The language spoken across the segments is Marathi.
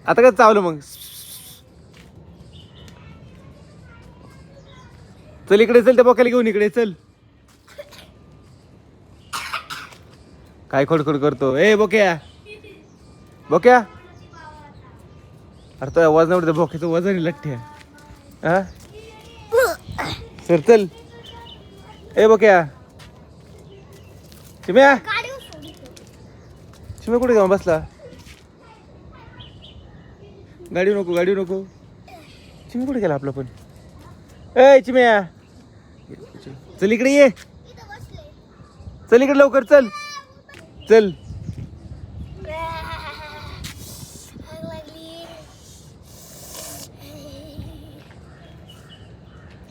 आता काय चावलं मग. चल इकडे चल, त्या बोक्याला घेऊन इकडे चल. काय खोडखोड करतो ए बोक्या. बोक्या अरे तो वजन एवढं बोक्याचं वजन लठ्ठ्या. हा सर चल ए बोक्या. चिम्या चिम्या कुठे जाऊन बसला. गाडी नको. चिम्या कुठे गेला आपला पण. ए चिम्या चल इकडे ये. चल इकडे लवकर चल. चल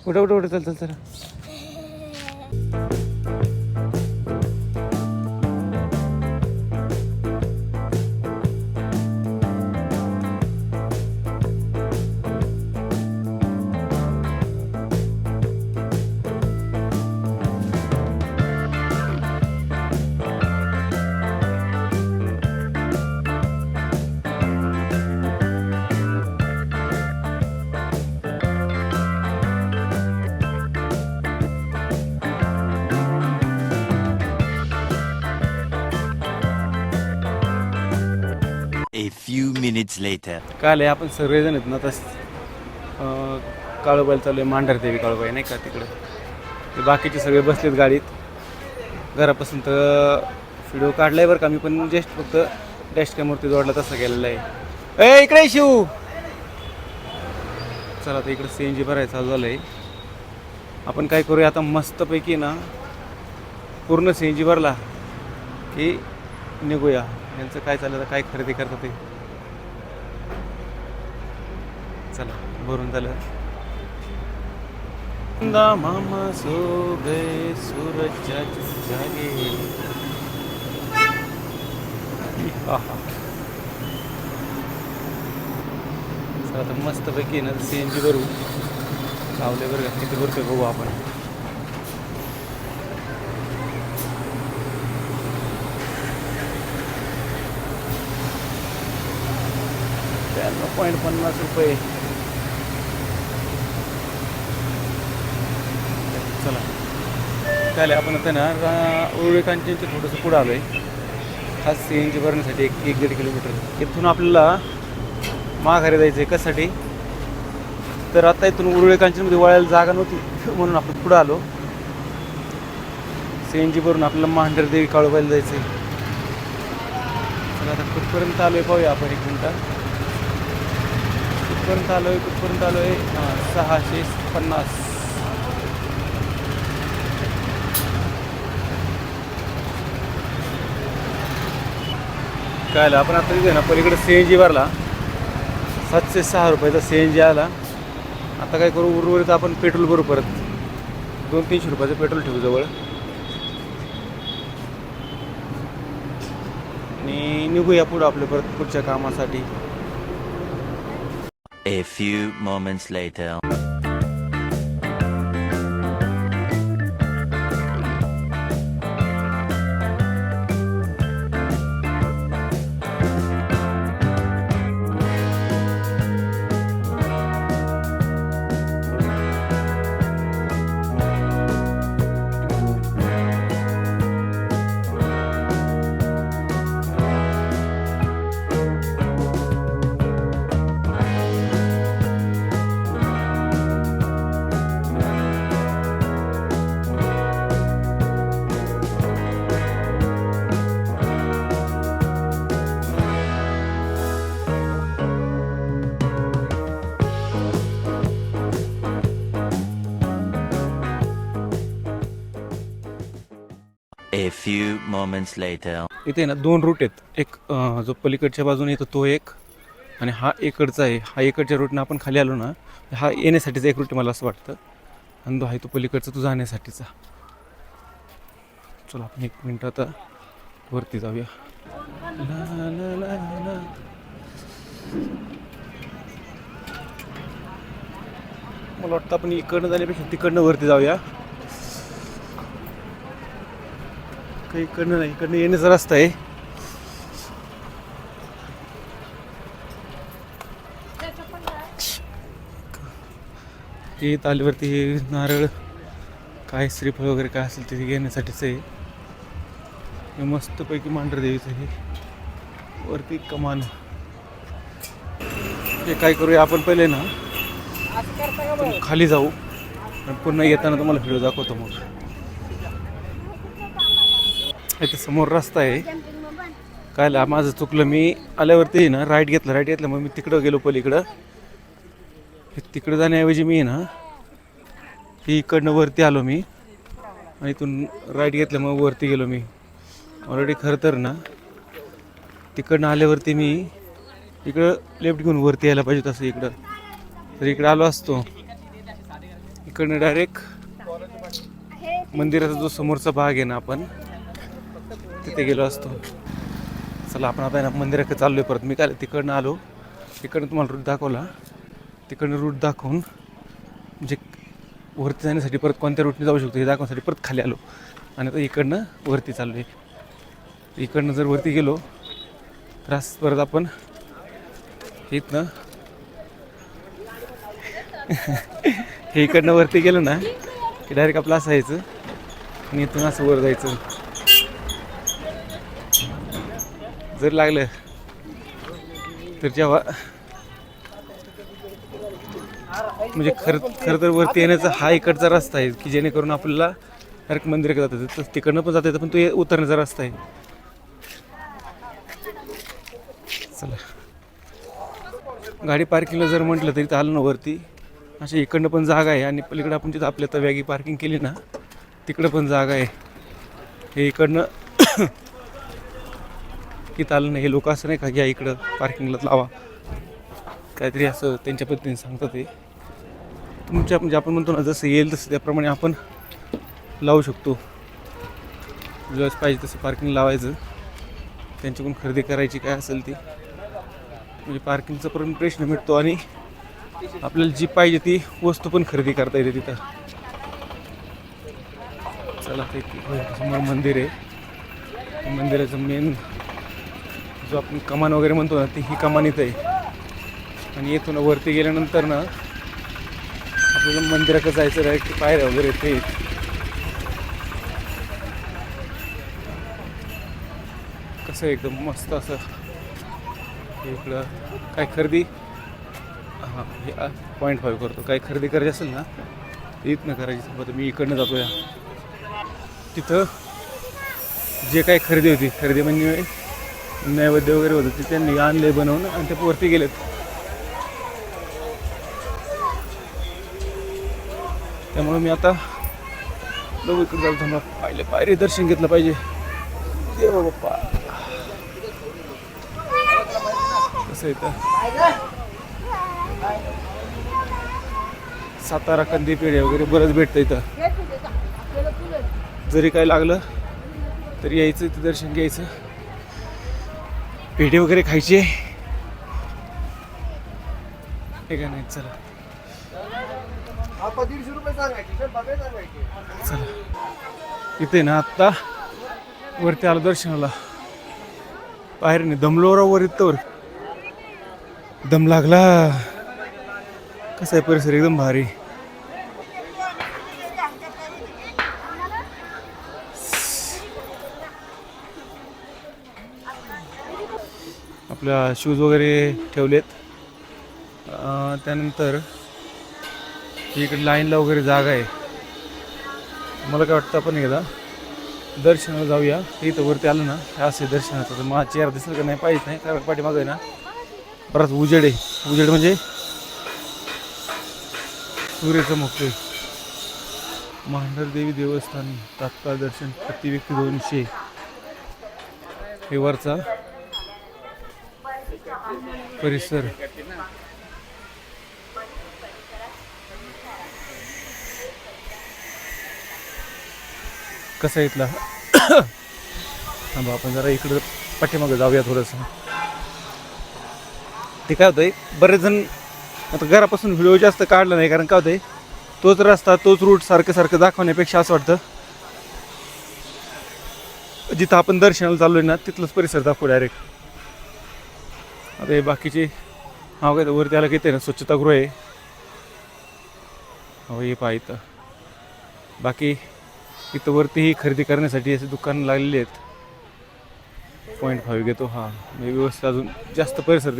उठ चल चल. A few minutes later. काल आहे आपण सर्वजण आहेत ना तस काळूबाई चालू आहे. मांढरदेवी काळूबाई नाही का तिकडे. ते बाकीचे सगळे बसलेत गाडीत. घरापासून तर व्हिडिओ काढलाय बरं का मी, पण जस्ट फक्त डॅश कॅमवरती जोडला तसा गेलेला आहे. ए इकडे शिव. चला आता इकडे CNG भरायचं चालू झालं आहे. आपण काय करूया आता मस्तपैकी ना पूर्ण CNG भरला की निघूया. यांचं काय चाललं, काय खरेदी करतात ते. चला भरून झालं. मामा सो गए सूरज जागे. चला आता मस्तपैकी ना CNG भरू. लावले बरं का, किती भरतोय बघू आपण. ₹50 चला चालेल. आपण आता ना उरुळी कांचनच्या थोडंसं पुढं आलो आहे. खास CNG भरण्यासाठी 1-1.5 किलोमीटर. इथून आपल्याला माघारी जायचं आहे. कशासाठी तर आता इथून उरुळी कांचनमध्ये वळायला जागा नव्हती म्हणून आपण पुढं आलो. CNG भरून आपल्याला मांढरदेवी काळूबाईला जायचं आहे. चला आता कुठपर्यंत आलो आहे पाहूया आपण. 1 मिनटं. कुठपर्यंत आलो आहे 650. काय आपण आता तिथे ना पलीकडे CNG भरला. ₹706 CNG आला. आता काय करू, उर्वरित आपण पेट्रोल भरू. परत 200-300 रुपयाचं पेट्रोल ठेवू जवळ आणि निघूया पुढं आपल्या परत पुढच्या कामासाठी. A few moments later. A few moments later. इथे ना 2 रूट आहेत. एक जो पलीकडच्या बाजूने येतो तो एक, आणि हा इकडचा आहे. हा इकडच्या रूटनं आपण खाली आलो ना, हा येण्यासाठीचा एक रूट मला असं वाटतं, आणि तो आहे तो पलीकडचा तो जाण्यासाठीचा. चला आपण 1 मिनिट आता वरती जाऊया. ला ला ला ला. मला वाटतं आपण इकडनं जाण्यापेक्षा तिकडनं वरती जाऊया. काही इकडनं नाही, इकडनं येण्याचा रस्ता आहे. हे इथं आल्यावरती हे नारळ काय श्रीफळ वगैरे काय असेल ते घेण्यासाठीच आहे. हे मस्तपैकी मांढर देवीचं हे वरती कमान. हे काय करूया आपण पहिले ना आपण खाली जाऊ आणि पुन्हा येताना तुम्हाला व्हिडिओ दाखवतो. मग इथे समोर रस्ता आहे. काय माझं चुकलं, मी आल्यावरती ना राईट घेतलं मग मी तिकडं गेलो पलीकडं. तिकडं जाण्याऐवजी मी ना इकडनं वरती आलो मी आणि इथून राईट घेतलं मग वरती गेलो मी. ऑलरेडी खरं तर ना तिकडनं आल्यावरती मी इकडं लेफ्ट घेऊन वरती यायला पाहिजे तसं इकडं. तर इकडं आलो असतो. इकडनं डायरेक्ट मंदिराचा जो समोरचा भाग आहे ना आपण तिथे गेलो असतो. चला आपण आता मंदिराकडे चाललोय परत. मी काय तिकडनं आलो, तिकडनं तुम्हाला रूट दाखवला, तिकडनं रूट दाखवून म्हणजे वरती जाण्यासाठी परत कोणत्या रूटने जाऊ शकतो हे दाखवण्यासाठी परत खाली आलो आणि आता इकडनं वरती चाललो आहे. इकडनं जर वरती गेलो तर असं परत आपण इथनं हे इकडनं वरती गेलो ना की डायरेक्ट आपलं असं यायचं आणि इथून असं वर जायचं. जर लागलं तर जेव्हा म्हणजे खरं तर वरती येण्याचा हा इकडचा रस्ता आहे की जेणेकरून आपल्याला डायरेक्ट मंदिराकडे जाता येतं. तिकडनं पण जाता येतं पण तो उतरण्याचा रस्ता आहे. चला गाडी पार्किंगला जर म्हटलं तरी तर आलं ना वरती अशा इकडनं पण जागा आहे आणि पलीकडं आपण तिथं आपल्या तव्यागी पार्किंग केली ना तिकडं पण जागा आहे. हे इकडनं इथं आलं नाही. हे लोक असं नाही का घ्या इकडं पार्किंगला लावा काहीतरी असं त्यांच्या पद्धतीने सांगतात. ते तुमच्या म्हणजे आपण म्हणतो ना जसं येईल तसं त्याप्रमाणे आपण लावू शकतो. ज्यावेळेस पाहिजे तसं पार्किंग लावायचं, त्यांच्याकडून खरेदी करायची काय असेल ती म्हणजे पार्किंगचा पण प्रश्न मिळतो आणि आपल्याला जी पाहिजे ती वस्तू पण खरेदी करता येते तिथं. चला ते समोर मंदिर आहे. मंदिराचं मेन जो आपण कमान वगैरे म्हणतो ना ती ही कमान इथं आहे आणि येथून वरती गेल्यानंतर ना आपल्याला मंदिराकडे जायचं डायरेक्ट पायऱ्या वगैरे ते कसं एकदम मस्त असं. इकडं काय खरेदी हां हे 0.5 करतो. काय खरेदी करायची असेल ना इथनं करायची. आता मी इकडनं जातो या तिथं जे काय खरेदी होती खरेदी म्हणजे नैवेद्य वगैरे होतं ते त्यांनी आणले बनवून आणि ते वरती गेलेत. त्यामुळे मी आता बघू इकडे जाऊ. थांबा पाहिले पायरी दर्शन घेतलं पाहिजे. देवा बाप्पा कसं इथं सातारा कंदी पेढे वगैरे बरंच भेटतं इथं. जरी काय लागलं तरी यायचं इथं दर्शन घ्यायचं, पेढे वगैरे खायचे हे का नाही. चला चला इथे ना आत्ता वरती आलो दर्शनाला. बाहेर नाही दमलो वर इथवर दम लागला. कसं आहे परिसर एकदम भारी. आपल्या शूज वगैरे ठेवलेत. त्यानंतर इकडे लाईनला वगैरे जागा आहे. मला काय वाटतं आपण एकदा दर्शनाला जाऊया. इथं वरती आलं ना असे दर्शनाचं तर मला चेहरा दिसलं का नाही पाहिजे नाही कारण पाठीमागं आहे ना बराच उजेड आहे. उजेड म्हणजे सूर्य चमकतोय. मांढरदेवी देवस्थान तात्काळ दर्शन प्रति व्यक्ती 200. हे वरचा परिसर. कसं इथला थांबा आपण जरा इकडं पाठीमागं जाऊया थोडंसं. ते काय होतंय बरेच जण आता घरापासून व्हिडिओ जास्त काढला नाही कारण काय होतंय तोच रस्ता तोच रूट सारखं दाखवण्यापेक्षा असं वाटतं जिथं आपण दर्शनाला चाललोय ना तिथलंच परिसर दाखवू डायरेक्ट. आता हे बाकीचे हा काय वरती आलं की ते ना स्वच्छतागृह आहे. हो हे पहा इथं. बाकी इथं वरतीही खरेदी करण्यासाठी असे दुकान लागलेले आहेत. 0.5 घेतो हा म्हणजे व्यवस्थित अजून जास्त परिसर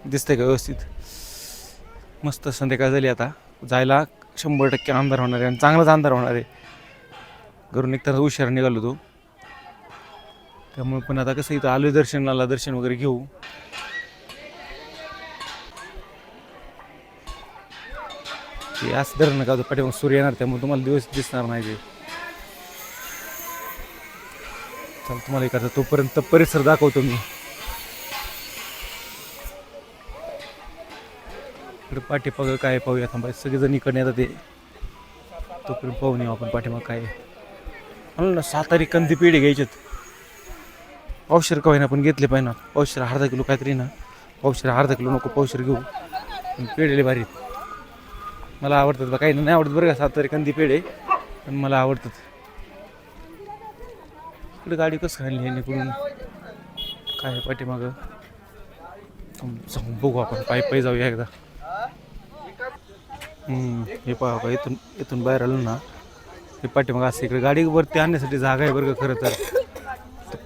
दिसतंय का व्यवस्थित. मस्त संध्याकाळ झाली आता जायला 100% अंधार होणार आहे आणि चांगलाच अंधार होणार आहे. घरून एक तर उशिरा निघालो तो त्यामुळे पण आता कसं इथं आलोय दर्शनाला दर्शन वगैरे घेऊ. ते असं धरण का पाठीमाग सूर्य येणार त्यामुळे तुम्हाला दिवस दिसणार नाही ते. चल तुम्हाला एखादा तोपर्यंत परिसर दाखवतो मी. इकडे पाठीमागं काय पाहूया थांबा सगळेजण इकडे येतात ते तोपर्यंत पाहून येऊ आपण पाठीमाग काय म्हणून ना. सातारी कंदी पेढे घ्यायचेत. पावशेर का होईना पण घेतले पाहिजे ना. पावशेर अर्धा किलो काहीतरी ना. पावशेर अर्धा किलो नको पावशेर घेऊ. पेढेले भारी मला आवडतात बा. काही नाही आवडत बरं का सातारी कंदी पेढे पण मला आवडतात. इकडे गाडी कसं खाली आहे इकडून काय पाठीमागं जाऊन बघू आपण. पायी जाऊया एकदा. हे पहा इथून बाहेर आलो ना हे पाठीमाग असं इकडे गाडी वरती आणण्यासाठी जागा आहे बरं का खरं तर.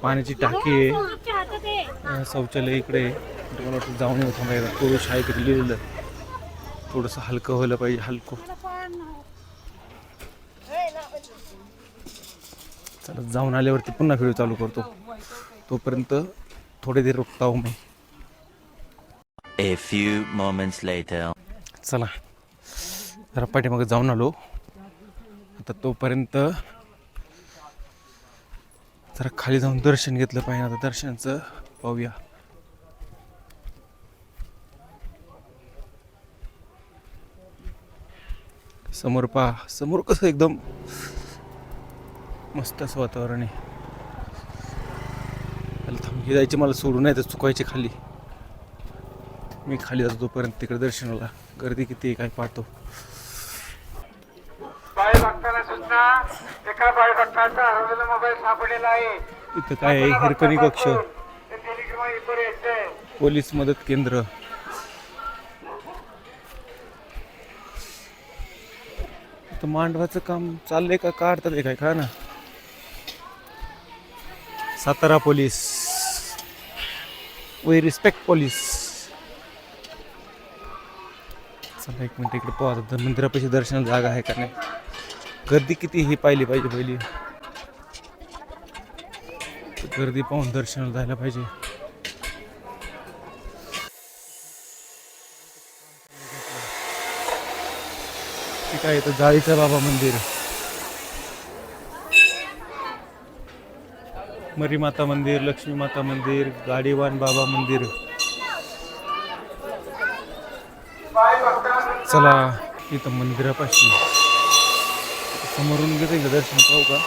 पाण्याची टाकी आहे शौचालय इकडे तुम्हाला वाटतं जाऊन येऊ थांबा एकदा. थोडंसं आहे तिथे लिहिलेलं थोडंसं हलकं व्हायला पाहिजे हलकं. चला जाऊन आल्यावरती पुन्हा व्हिडिओ चालू करतो. तोपर्यंत थोडे देर रुकता हूं मी. A few moments later. चला जरा पाठीमागे जाऊन आलो आता. तोपर्यंत जरा खाली जाऊन दर्शन घेतलं पाहिजे. आता दर्शनाचं पाहूया. समोर पहा समोर कसं एकदम मस्त असं वातावरण आहे. थांबी जायची मला सोडून नाही तर चुकायचे खाली. मी खाली जातो तोपर्यंत तिकडे दर्शनाला गर्दी किती आहे काय पाहतो. इथं काय आहे हिरकणी कक्ष पोलीस मदत केंद्र. इथं मांडवाचं काम चाललंय का काढतात काय का ना. Satara police we respect police. चला एक मिनिट इकडे पाहतो मंदिरापाशी दर्शनाला जागा आहे का नाही. गर्दी किती ही पाहिली पाहिजे पहिली. गर्दी पाहून दर्शनाला जायला पाहिजे. ठीक आहे इथं जाळीचं बाबा मंदिर मरी माता मंदिर लक्ष्मी माता मंदिर गाडीवान बाबा मंदिर. चला इथं मंदिरापाशी समोरून घेता येईल दर्शन पाहू का.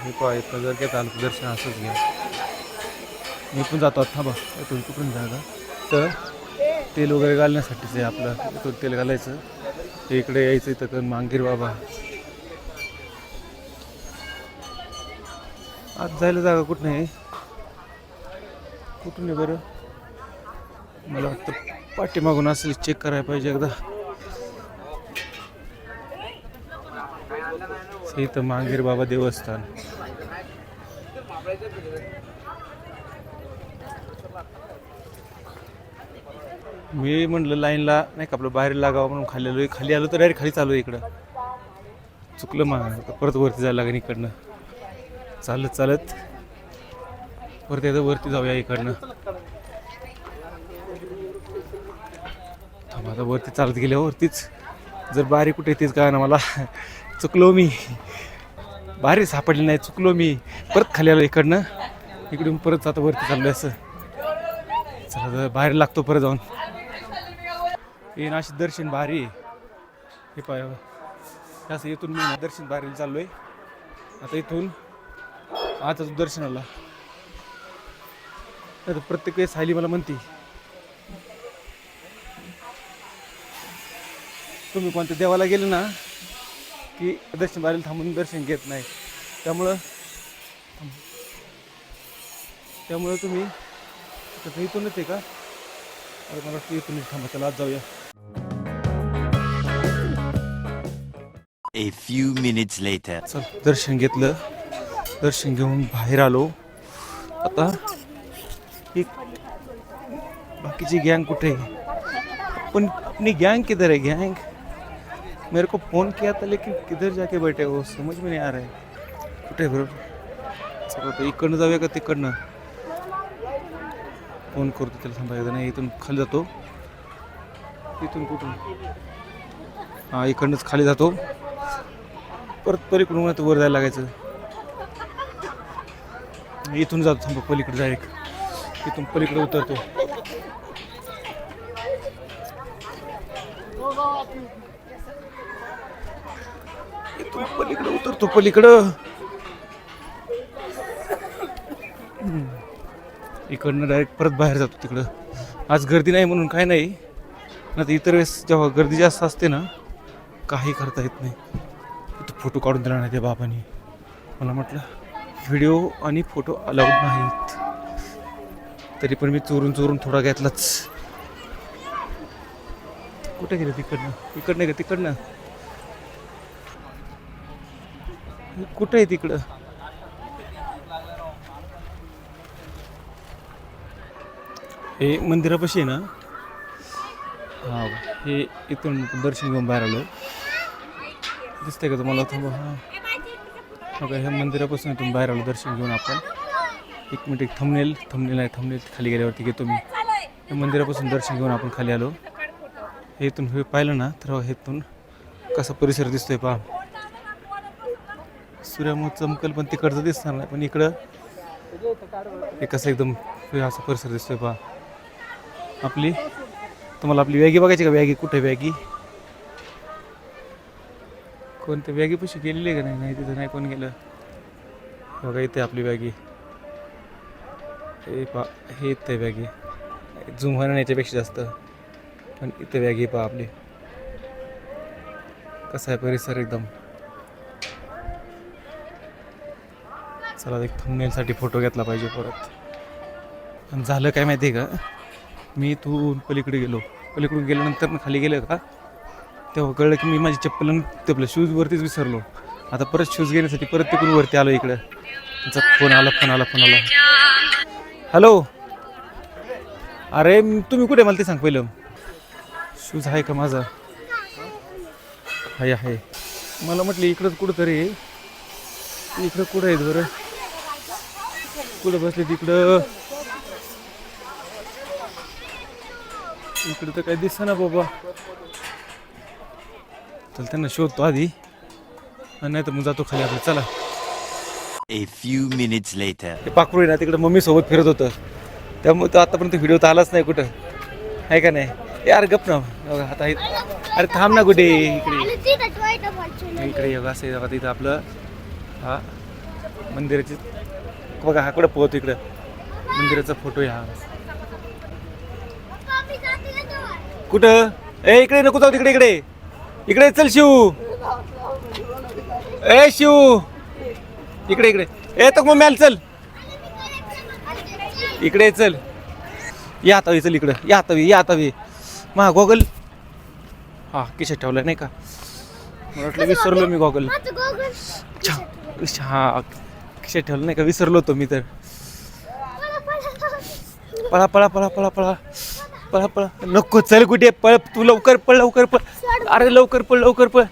हे पहा इथं जर घेता आलं दर्शन असंच घ्या. मी पण जातो थांबा इथून कुठून जागा तर तेल वगैरे घालण्यासाठीच आहे आपलं. इथून तेल घालायचं ते इकडे यायचं इथं मांगीर बाबा. आज जायला जागा कुठं नाही कुठून आहे बरं. मला वाटतं पाठीमागून असेल चेक करायला पाहिजे एकदा. इथं मांगीर बाबा देवस्थान. मी म्हटलं लाईनला नाही का आपलं बाहेर लागावं म्हणून खाली आलो तर डायरेक्ट खाली चालू आहे इकडं. चुकलं मग परत वरती जायला लागेल इकडनं. चालत परत एकदा वरती जाऊया इकडनं. थांबा आता वरती चालत गेल्यावरतीच जर बारी कुठे येतेच का ना मला. चुकलो मी बारी सापडली नाही चुकलो मी. परत खाली आलो इकडनं इकडून परत आता वरती चाललो असं. चला बाहेर लागतो परत जाऊन. हे नाशिक दर्शन भारी हे पाय असं इथून मी दर्शन बाहेर चाललो आहे आता. इथून आता दर्शनाला तर प्रत्येक वेळेस सायली मला म्हणते तुम्ही कोणत्या देवाला गेले ना की दर्शन बाहेर थांबून दर्शन घेत नाही. त्यामुळं त्यामुळे तुम्ही आता इथूनच आहे का? अरे मला वाटतं इथूनच थांबा, चला आज जाऊया. A few minutes later. चल दर्शन घेतलं, दर्शन घेऊन बाहेर आलो. आता एक बाकीची गैंग कुठे है? अपनी गैंग किधर है? गैंग मेरे को फोन किया था लेकिन किधर जाके बैठे हो समझ में नहीं आ रहा है. कुठे बरोबर चला आता इकडनं जाऊया का तिकडनं? फोन करतो त्याला, थांबा एकदा. नाही इथून खाली जातो. इथून कुठून? हां इकडनंच खाली जातो, परत पलीकडून मला वर जायला लागायचं. इथून जातो, थांबा पलीकडे डायरेक्ट इथून पलीकडे उतरतो. इथून पलीकडे उतरतो, पलीकडं. इकडनं डायरेक्ट परत बाहेर जातो तिकडं. आज गर्दी नाही म्हणून काय नाही, ना तर इतर वेळेस जेव्हा गर्दी जास्त असते ना काही करता येत नाही. इथं फोटो काढून दिला नाही त्या बाबांनी. मला म्हटलं व्हिडिओ आणि फोटो अलाउड नाहीत, तरी पण मी चोरून थोडा घेतलाच. कुठे गेलं? तिकडनं इकडनं का तिकडनं? कुठं आहे तिकडं? हे मंदिरापाशी आहे ना? हां हे इथून दर्शन घेऊन बाहेर आलो. दिसतंय का तुम्हाला? थांबा. हां बघा ह्या मंदिरापासून इथून बाहेर आलो दर्शन घेऊन आपण. एक मिनिट, एक थंबनेल आहे. थंबनेल खाली गेल्यावरती घेतो मी. या मंदिरापासून दर्शन घेऊन आपण खाली आलो. हे इथून हे पाहिलं ना तर हेतून कसा परिसर दिसतोय पहा. सूर्यामुळे चमकल पण तिकडचं दिसणार नाही, पण इकडं हे कसं एकदम असा परिसर दिसतोय पहा. आपली तुम्हाला आपली वॅगी बघायची का? वॅगी कुठे? वॅगी कोणत्या वॅगीपाशी गेलेली आहे का? नाही तिथं नाही कोण गेलं. बघा इथे आपली वॅगी. हे पहा, हे इथे वॅगी. झूम होणार याच्यापेक्षा जास्त, पण इथे वॅगी पहा आपली. कसा आहे परिसर एकदम. चला एक थंबनेलसाठी फोटो घेतला पाहिजे परत. आणि झालं काय माहिती आहे का? मी इथून पलीकडे गेलो, पलीकडून गेल्यानंतर मग खाली गेलं का तेव्हा कळलं की मी माझी चप्पल आणि ते आपलं शूज वरतीच विसरलो. आता परत शूज घेण्यासाठी परत तिकडून वरती आलो इकडं. त्यांचा फोन आला. हॅलो, अरे तुम्ही कुठे? मला ते सांग पहिलं. शूज आहे का माझा? आहे. मला म्हटलं इकडंच कुठं तरी. इकडं कुठं आहेत बरं? कुठं बसले तिकडं? इकडं तर काही दिसतं ना बाबा. चल त्यांना शोधतो आधी, नाही तर मग जातो खाली आपलं. चला. A few minutes later. ते पाखरू आहे ना तिकडं मम्मी सोबत फिरत होतं, त्यामुळे तो आतापर्यंत व्हिडिओ तर आलाच नाही कुठं, आहे का नाही? यार गप ना. आता अरे थांब ना कुठे? इकडे योगा असं बघा तिथं आपलं. हा मंदिराची बघा, हा कुठं पोहतो इकडं. मंदिराचा फोटो आहे हा. कुठं? इकडे नको जाऊ तिकडे. इकडे चल शिव. शिव इकडे. तो मग मॅल चल इकडे. चल या आता चल इकडं. या आता मा गॉगल हा किशात ठेवला नाही का? मला वाटलं विसरलो मी गॉगल. हा किशात ठेवलं नाही का? विसरलो होतो मी तर. पळा. नको चल कुठे? पळ तू. लवकर पळ. अरे लवकर पळ.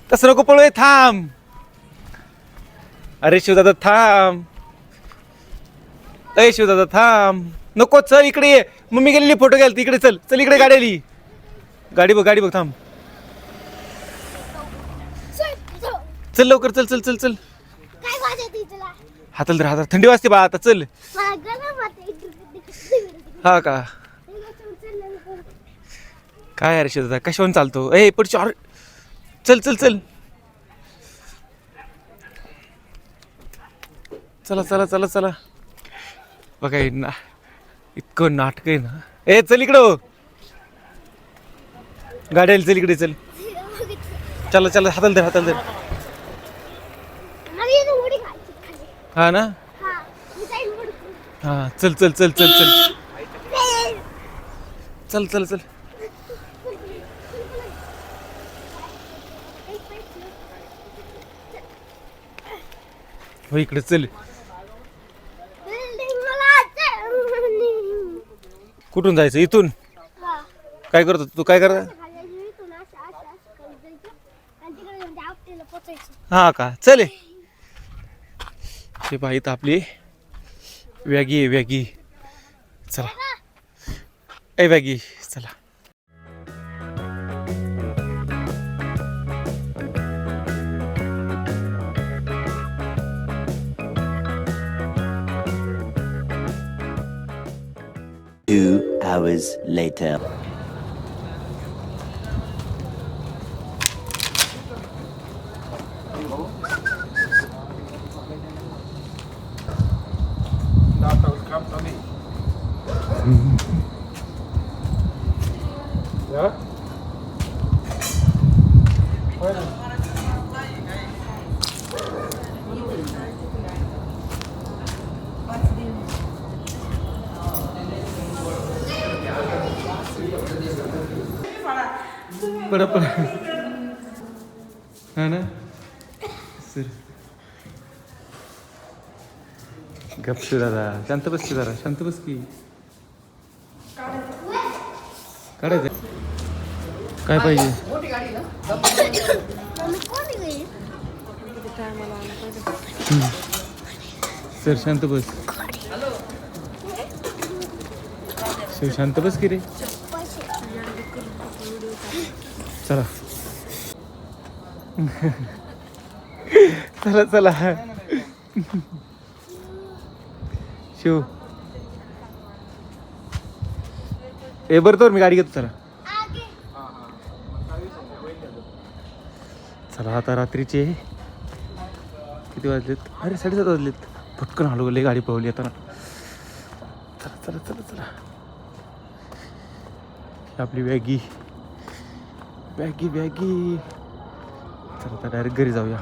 तसं नको पळू. थांब. अरे शिवदादा थांब. शिवदादा थांब. नको चल इकडे ये. मम्मी गेलेली फोटो घ्याल इकडे. चल इकडे. गाडी बघ थांब. चल लवकर. चल हाताल धर. थंडी वाजते बा आता. चल. हा का? काय अरे शिवदादा कशावरून चालतो? पडची. चल चला. बघा ना इतकं नाटक आहे ना. चल इकडं. गाडी आली. चल इकडे. चल हाताल धर. हा ना. हा चल चल चल चल चल चल चल चल हो इकडे चल. कुठून जायचं इथून? काय करतो तू? काय करता? हा का चल. हे बाई तर आपली वॅगी आहे वॅगी. चला ए वॅगी चला. Two hours later. पडा पडा हा ना सर. गपशे दादा शांत बस की जरा शांत बस की. काढायचं काय पाहिजे? सर शांत बस. सर शांत बस की रे. चला चला चला शिव. ए बरं तर मी गाडी घेतो. चला चला आता रात्रीचे किती वाजलेत? अरे 7:30 वाजलेत. पटकन हलू गेले गाडी पळवली आता. चला चला चला चला. आपली वॅगी वॅगी वॅगी. चला आता डायरेक्ट घरी जाऊया.